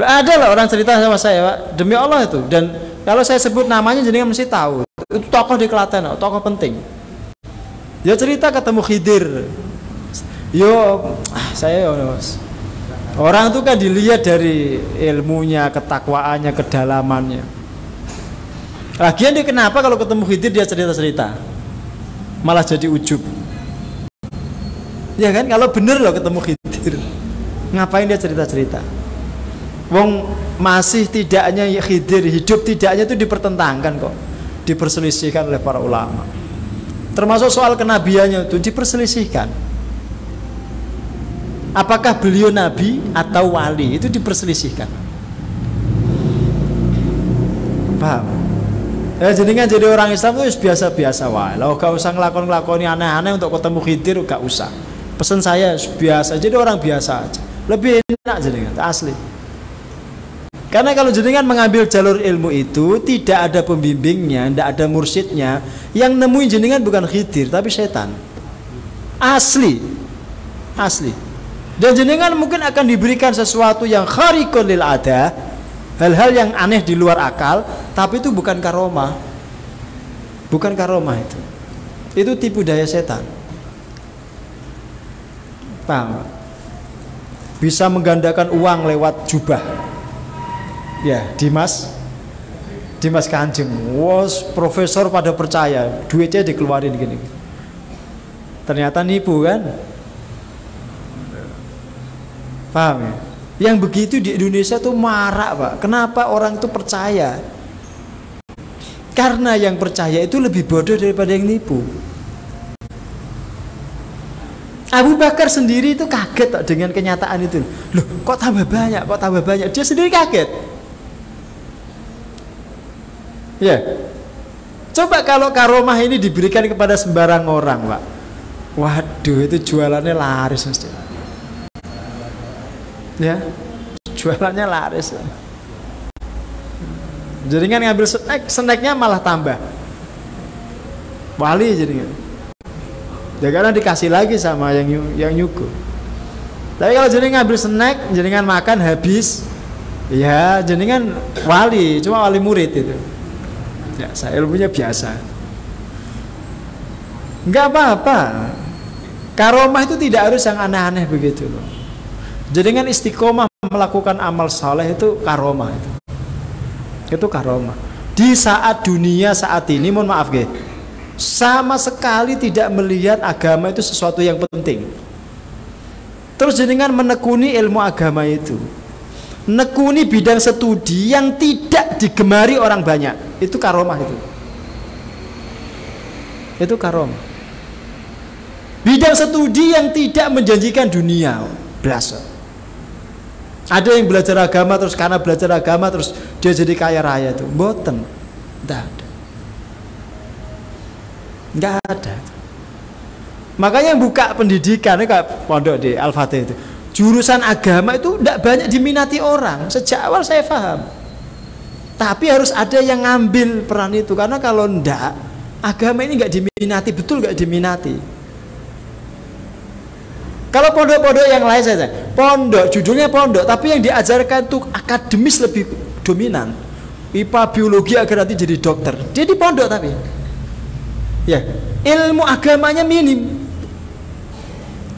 Ada lah orang cerita sama saya Pak, demi Allah itu. Dan kalau saya sebut namanya jenengan mesti tahu. Itu tokoh di Klaten, tokoh penting. Dia cerita ketemu Khidir. Saya orang itu kan dilihat dari ilmunya, ketakwaannya, kedalamannya. Lagian dia kenapa kalau ketemu Khidir dia cerita-cerita, malah jadi ujub. Ya kan, kalau bener loh ketemu Khidir, ngapain dia cerita-cerita? Wong masih tidaknya Khidir hidup tidaknya itu dipertentangkan kok, diperselisihkan oleh para ulama. Termasuk soal kenabiannya itu diperselisihkan. Apakah beliau nabi atau wali, itu diperselisihkan. Paham? Ya jenengan jadi orang Islam itu biasa-biasa wae. Lah gak usah nglakoni aneh-aneh untuk ketemu Khidir, gak usah. Pesan saya biasa, jadi orang biasa aja. Lebih enak jenengan, asli. Karena kalau jenengan mengambil jalur ilmu itu tidak ada pembimbingnya, tidak ada mursyidnya, yang nemuin jenengan bukan Khidir tapi setan. Asli. Dan jenengan mungkin akan diberikan sesuatu yang khariqul lil ada, hal-hal yang aneh di luar akal, tapi itu bukan karomah. Bukan karomah itu. Itu tipu daya setan. Paham? Bisa menggandakan uang lewat jubah. Ya, Dimas Kanjeng, profesor pada percaya, duitnya dikeluarin gini. Ternyata nipu kan? Paham ya? Yang begitu di Indonesia tuh marak Pak. Kenapa orang itu percaya? Karena yang percaya itu lebih bodoh daripada yang nipu. Abu Bakar sendiri itu kaget dengan kenyataan itu. Loh, kok tambah banyak? Dia sendiri kaget. Ya, coba kalau karomah ini diberikan kepada sembarang orang, Pak. Waduh, itu jualannya laris mesti. Ya, jualannya laris. Jadi kan ngambil snacknya malah tambah. Wali jadinya. Ya karena dikasih lagi sama yang nyuguh. Tapi kalau jadi ngambil snack, jadi kan makan habis, ya jadi kan wali, cuma wali murid itu. Ya, saya ilmunya biasa. Enggak apa-apa. Karomah itu tidak harus yang aneh-aneh begitu loh. Jadi kan istiqomah melakukan amal saleh itu karomah itu. Itu karomah. Di saat dunia saat ini, mohon maaf guys, sama sekali tidak melihat agama itu sesuatu yang penting. Terus jenengan menekuni ilmu agama itu, nekuni bidang studi yang tidak digemari orang banyak, itu karomah itu. Itu karomah. Bidang studi yang tidak menjanjikan dunia, biasa. Ada yang belajar agama terus karena belajar agama terus dia jadi kaya raya itu, mboten. Enggak ada. Makanya buka pendidikan kayak pondok di Al-Fatih itu. jurusan agama itu tidak banyak diminati orang. Sejak awal saya paham. Tapi harus ada yang ngambil peran itu, karena kalau enggak, agama ini nggak diminati, betul nggak diminati. Kalau pondok-pondok yang lain saja, pondok judulnya pondok, tapi yang diajarkan itu akademis lebih dominan. IPA, biologi agar nanti jadi dokter. Dia di pondok tapi, ya ilmu agamanya minim.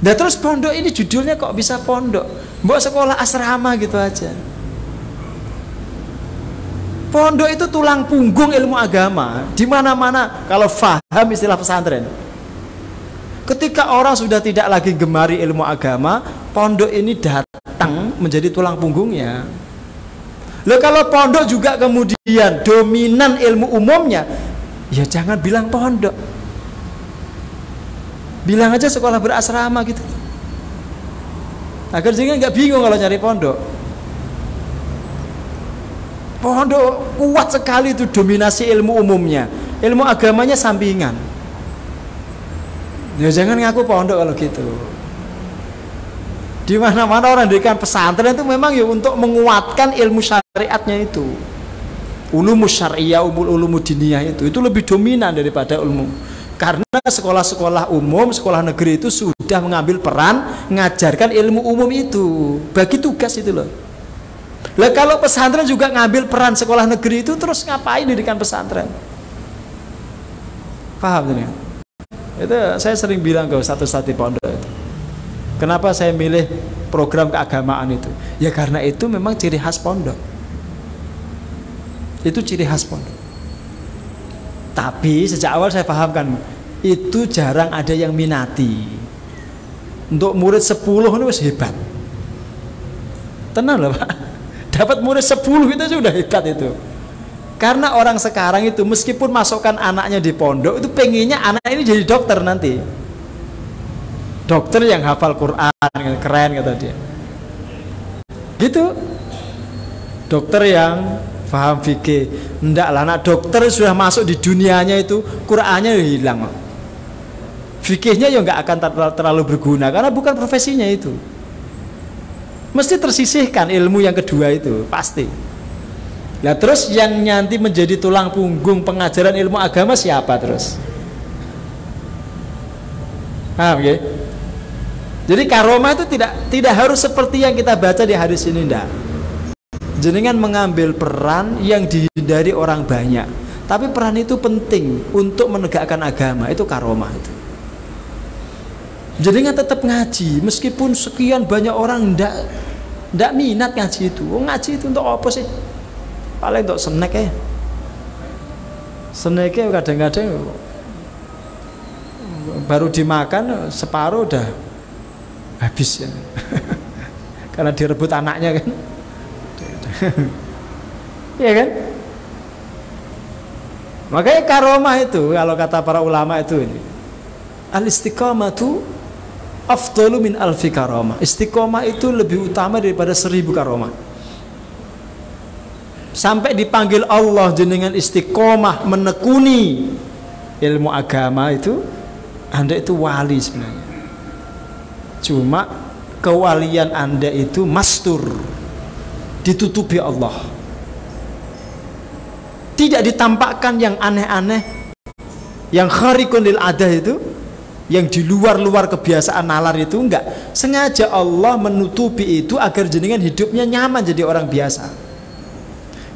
Dan terus pondok ini judulnya kok bisa pondok? Mbok sekolah asrama gitu aja. Pondok itu tulang punggung ilmu agama. Di mana-mana kalau paham istilah pesantren. Ketika orang sudah tidak lagi gemari ilmu agama, pondok ini datang menjadi tulang punggungnya. Loh, kalau pondok juga kemudian dominan ilmu umumnya, ya jangan bilang pondok. Bilang aja sekolah berasrama gitu. Agar jangan nggak bingung kalau nyari pondok. Pondok kuat sekali itu dominasi ilmu umumnya. Ilmu agamanya sampingan. Ya jangan ngaku pondok kalau gitu. Di mana-mana orang dirikan pesantren itu memang ya untuk menguatkan ilmu syariatnya itu. Ulumus syariah, ulumud diniyah itu lebih dominan daripada ilmu. Karena sekolah-sekolah umum, sekolah negeri itu sudah mengambil peran mengajarkan ilmu umum itu, bagi tugas itu loh. Lah kalau pesantren juga ngambil peran sekolah negeri itu, terus ngapain dirikan pesantren? Paham ini? Itu saya sering bilang ke ustaz-ustaz di pondok itu. Kenapa saya milih program keagamaan itu? Ya karena itu memang ciri khas pondok. Itu ciri khas pondok. Tapi sejak awal saya pahamkan, itu jarang ada yang minati. Untuk murid 10 ini wis hebat. Tenang loh Pak. Dapat murid 10 itu sudah hebat itu. Karena orang sekarang itu meskipun masukkan anaknya di pondok, itu pengennya anak ini jadi dokter nanti. Dokter yang hafal Quran, keren kata dia. Gitu. Dokter yang paham fikih. Enggak lah, anak dokter sudah masuk di dunianya itu, Qur'annya hilang. Fikihnya ya nggak akan terlalu berguna karena bukan profesinya itu. Mesti tersisihkan ilmu yang kedua itu, pasti. Nah terus yang nanti menjadi tulang punggung pengajaran ilmu agama siapa terus? Paham ya? Jadi karomah itu tidak harus seperti yang kita baca di hadis ini, enggak. Jenengan mengambil peran yang dihindari orang banyak, tapi peran itu penting untuk menegakkan agama, itu karomah itu. Jenengan tetap ngaji meskipun sekian banyak orang ndak minat ngaji itu. Oh, ngaji itu untuk apa sih? Paling untuk snack ya. Snacknya kadang-kadang baru dimakan separuh udah habis ya. Karena direbut anaknya kan. Iya kan? Makanya karomah itu kalau kata para ulama itu ini, al-istiqamatu afdalu min alfi karomah. Istiqomah itu lebih utama daripada 1000 karomah. Sampai dipanggil Allah jenengan istiqomah menekuni ilmu agama itu, Anda itu wali sebenarnya. Cuma kewalian Anda itu mastur, ditutupi Allah. Tidak ditampakkan yang aneh-aneh, yang kharikun lil adah itu, yang di luar-luar kebiasaan nalar itu enggak. Sengaja Allah menutupi itu agar jenengan hidupnya nyaman jadi orang biasa.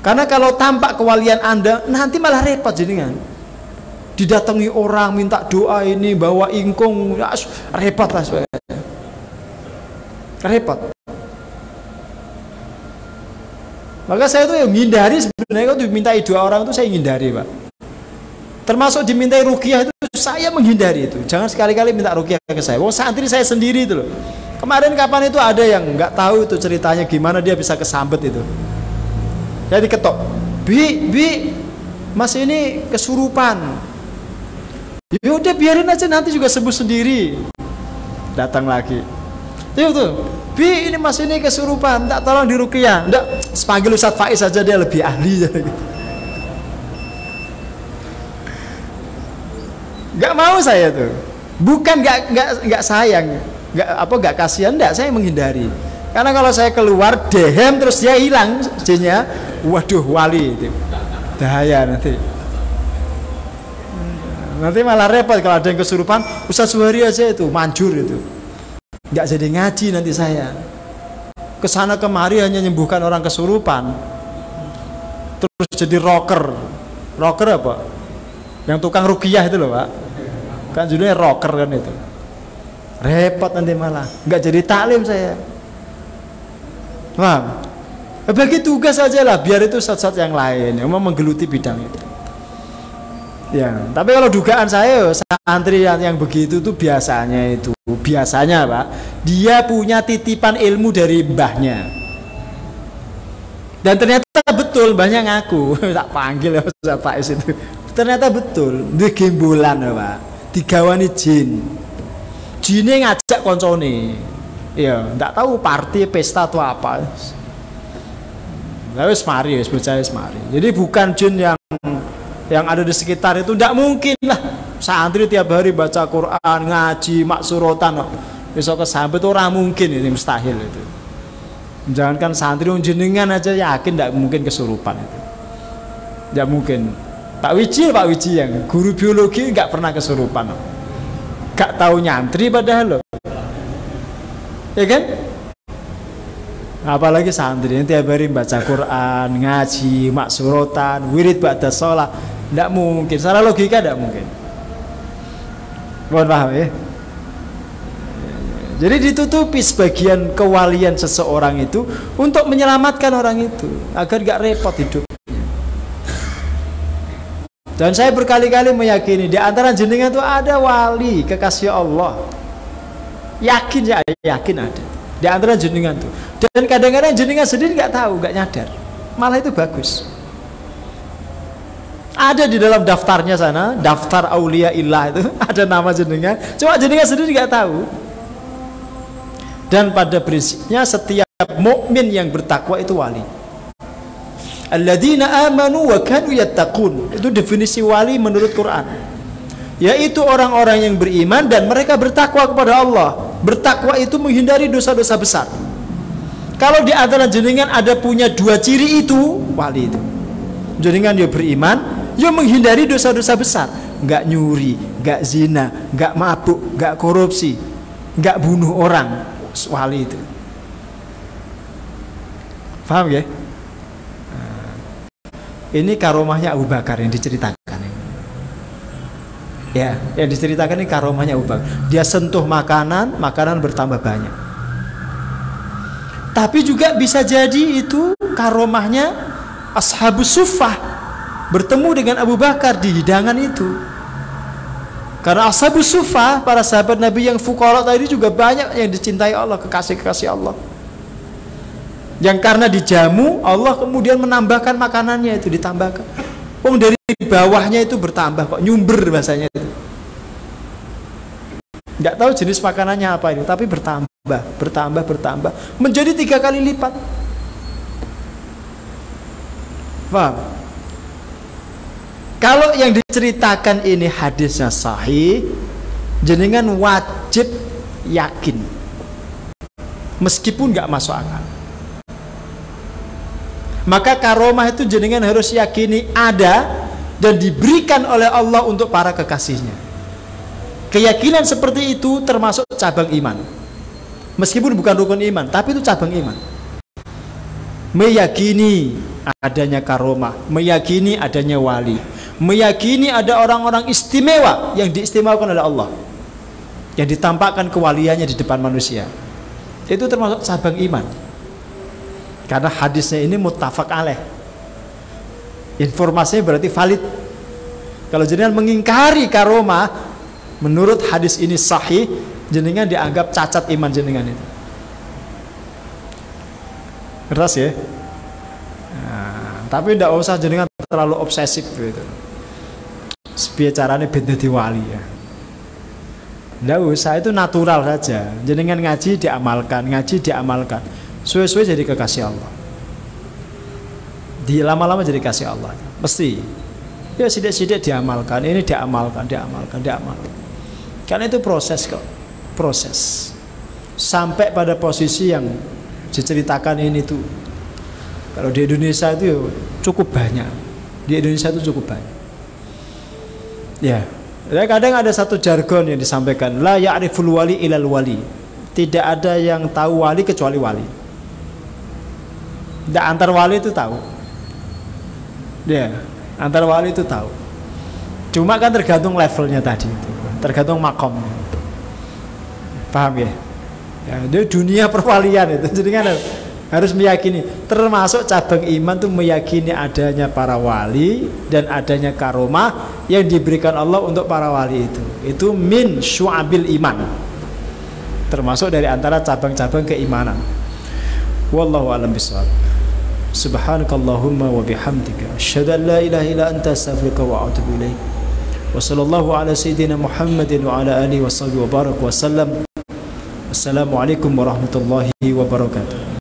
Karena kalau tampak kewalian Anda, nanti malah repot jenengan. Didatangi orang minta doa ini, bawa ingkung, ya, repot lah sebenarnya. Repot. Maka saya tuh yang menghindari sebenarnya, kalau dimintai doa orang itu saya hindari Pak. Termasuk dimintai ruqyah itu saya menghindari itu. Jangan sekali-kali minta ruqyah ke saya. Wong santri saya sendiri itu loh. Kemarin kapan itu ada yang nggak tahu itu ceritanya gimana dia bisa kesambet itu. Jadi ketok, bi, mas ini kesurupan. Ya udah biarin aja nanti juga sembuh sendiri. Datang lagi. Tuh, bi ini mas ini kesurupan, tak tolong diruqyah. Enggak, panggil Ustaz Faiz saja dia lebih ahli. Gak mau saya tuh. Bukan gak sayang. nggak kasihan, enggak, saya menghindari. Karena kalau saya keluar dehem terus dia hilang jinnya, waduh wali itu. Bahaya nanti. Nanti malah repot kalau ada yang kesurupan, Ustaz Suhari aja itu manjur itu. Nggak jadi ngaji nanti saya. Kesana kemari hanya menyembuhkan orang kesurupan. Terus jadi rocker. Rocker apa? Yang tukang ruqyah itu loh, Pak. Kan judulnya rocker kan itu. Repot nanti malah. Nggak jadi taklim saya. Paham? Bagi tugas aja lah, biar itu ustaz-ustaz yang lain yang mau menggeluti bidang itu. Ya, tapi kalau dugaan saya santri yang begitu tuh biasanya Pak, dia punya titipan ilmu dari mbahnya. Dan ternyata betul mbahnya ngaku, tak panggil ya Ustaz Faiz itu. Ternyata betul, dia gembolan ya Pak, digawani jin. Jinnya ngajak koncone. Ya, enggak tahu party pesta atau apa. Lah wis mari, wis percaya wis mari. Jadi bukan jin yang ada di sekitar itu, enggak mungkin lah. Santri tiap hari baca Quran, ngaji, maksurotan besok kesambet orang mungkin, ini mustahil itu. Jangankan santri jenengan aja yakin enggak mungkin kesurupan itu. Enggak mungkin. Pak Wiji yang guru biologi enggak pernah kesurupan. Enggak tahu nyantri padahal loh. Ya kan? Apalagi santri yang tiap hari baca Quran, ngaji, maksurotan, wirid ba'da sholat, tidak mungkin. Secara logika tidak mungkin. Mohon paham ya? Jadi ditutupi sebagian kewalian seseorang itu untuk menyelamatkan orang itu agar gak repot hidupnya. Dan saya berkali-kali meyakini di antara jenengan itu ada wali kekasih Allah. Yakin ada di antara jenengan tuh. Dan kadang-kadang jenengan sendiri nggak tahu, nggak nyadar, malah itu bagus. Ada di dalam daftarnya sana, daftar aulia illah itu ada nama jenengan, cuma jenengan sendiri nggak tahu. Dan pada prinsipnya setiap mukmin yang bertakwa itu wali. Alladzina amanu wa kanu yattaqun, itu definisi wali menurut Quran. Yaitu orang-orang yang beriman dan mereka bertakwa kepada Allah. Bertakwa itu menghindari dosa-dosa besar. Kalau di antara jenengan ada punya dua ciri itu, wali itu. Jenengan dia beriman, dia menghindari dosa-dosa besar. Enggak nyuri, enggak zina, enggak mabuk, enggak korupsi, enggak bunuh orang. Wali itu. Paham ya? Ini karomahnya Abu Bakar yang diceritakan. Ya, yang diceritakan ini karomahnya Abu Bakar. Dia sentuh makanan, makanan bertambah banyak. Tapi juga bisa jadi itu karomahnya Ashabus Suffah, bertemu dengan Abu Bakar di hidangan itu. Karena Ashabus Suffah, para sahabat Nabi yang fuqara tadi juga banyak yang dicintai Allah, kekasih-kekasih Allah. Yang karena dijamu, Allah kemudian menambahkan makanannya itu, ditambahkan. Dari bawahnya itu bertambah kok, nyumber bahasanya itu. Nggak tahu jenis makanannya apa ini, tapi bertambah menjadi 3 kali lipat. Paham? Kalau yang diceritakan ini hadisnya sahih, jenengan wajib yakin, meskipun nggak masuk akal. Maka karomah itu jenengan harus yakini ada dan diberikan oleh Allah untuk para kekasihnya. Keyakinan seperti itu termasuk cabang iman. Meskipun bukan rukun iman, tapi itu cabang iman. Meyakini adanya karomah, meyakini adanya wali, meyakini ada orang-orang istimewa yang diistimewakan oleh Allah, yang ditampakkan kewaliannya di depan manusia. Itu termasuk cabang iman. Karena hadisnya ini muttafaq alaih. Informasinya berarti valid. Kalau jenengan mengingkari karomah, menurut hadis ini sahih, jenengan dianggap cacat iman jenengan itu. Keras ya? Nah, tapi tidak usah jenengan terlalu obsesif gitu. Sebiar caranya beda diwali ya. Tidak usah, itu natural saja. Jenengan ngaji diamalkan. Suwe-suwe jadi kekasih Allah. Di lama-lama jadi kasih Allah. Mesti. Ya sidik-sidik diamalkan, ini diamalkan. Karena itu proses kok. Proses. sampai pada posisi yang diceritakan ini tuh. Kalau di Indonesia itu cukup banyak. Di Indonesia itu cukup banyak. Ya, kadang ada satu jargon yang disampaikan, la ya'riful wali ilal wali. Tidak ada yang tahu wali kecuali wali. Tidak, antar wali itu tahu. Ya, antar wali itu tahu. Cuma kan tergantung levelnya tadi itu, tergantung makomnya. Paham ya? Ya, itu dunia perwalian itu. Jadi kan harus meyakini, termasuk cabang iman itu meyakini adanya para wali dan adanya karomah yang diberikan Allah untuk para wali itu. Itu min syu'abil iman, termasuk dari antara cabang-cabang keimanan. Wallahu a'lam bishawab. Subhanakallahumma wa bihamdika asyhadu an la ilaha illa anta astaghfiruka wa atubu ilaik. Wa sallallahu ala sayyidina Muhammadin wa ala alihi wa sahbihi wa baraka wa sallam. Assalamualaikum warahmatullahi wabarakatuh.